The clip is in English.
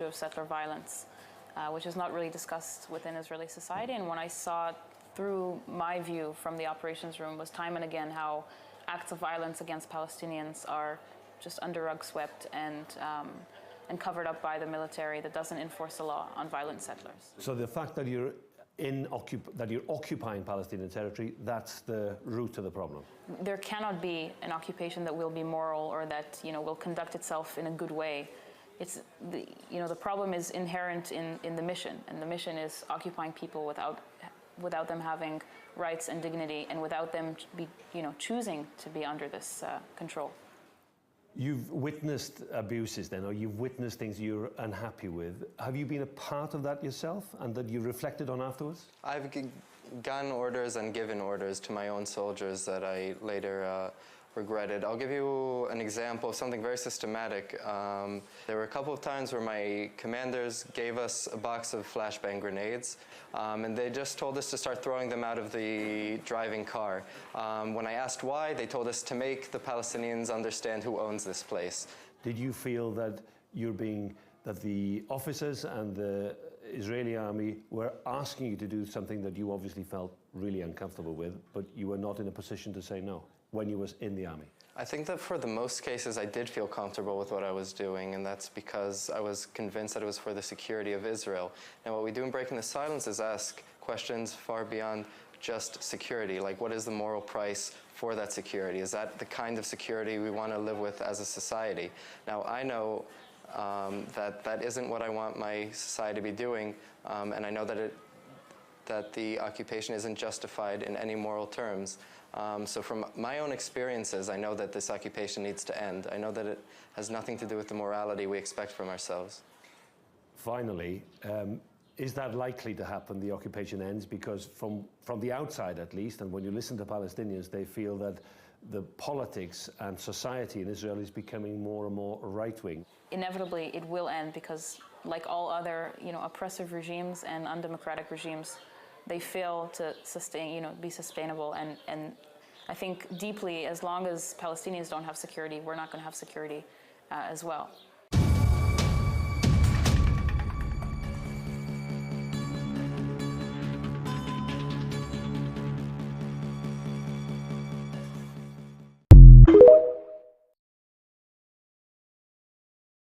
of settler violence, which is not really discussed within Israeli society. And when I saw through my view from the operations room was time and again how acts of violence against Palestinians are just under rug swept and covered up by the military that doesn't enforce the law on violent settlers. So the fact that you're occupying Palestinian territory, that's the root of the problem. There cannot be an occupation that will be moral or that will conduct itself in a good way. It's the problem is inherent in the mission, and the mission is occupying people without them having rights and dignity, and without them choosing to be under this control. You've witnessed abuses then, or you've witnessed things you're unhappy with. Have you been a part of that yourself and that you reflected on afterwards? I've gotten orders and given orders to my own soldiers that I later regretted. I'll give you an example of something very systematic. There were a couple of times where my commanders gave us a box of flashbang grenades, and they just told us to start throwing them out of the driving car. When I asked why, they told us to make the Palestinians understand who owns this place. Did you feel that that the officers and the Israeli army were asking you to do something that you obviously felt really uncomfortable with, but you were not in a position to say no when you was in the army? I think that for the most cases I did feel comfortable with what I was doing, and that's because I was convinced that it was for the security of Israel. And what we do in Breaking the Silence is ask questions far beyond just security, like what is the moral price for that security? Is that the kind of security we want to live with as a society? Now I know that isn't what I want my society to be doing, and I know that the occupation isn't justified in any moral terms. So from my own experiences, I know that this occupation needs to end. I know that it has nothing to do with the morality we expect from ourselves. Finally, is that likely to happen, the occupation ends? Because from the outside at least, and when you listen to Palestinians, they feel that the politics and society in Israel is becoming more and more right-wing. Inevitably, it will end because, like all other, oppressive regimes and undemocratic regimes, they fail to sustain, be sustainable. And I think deeply, as long as Palestinians don't have security, we're not going to have security as well.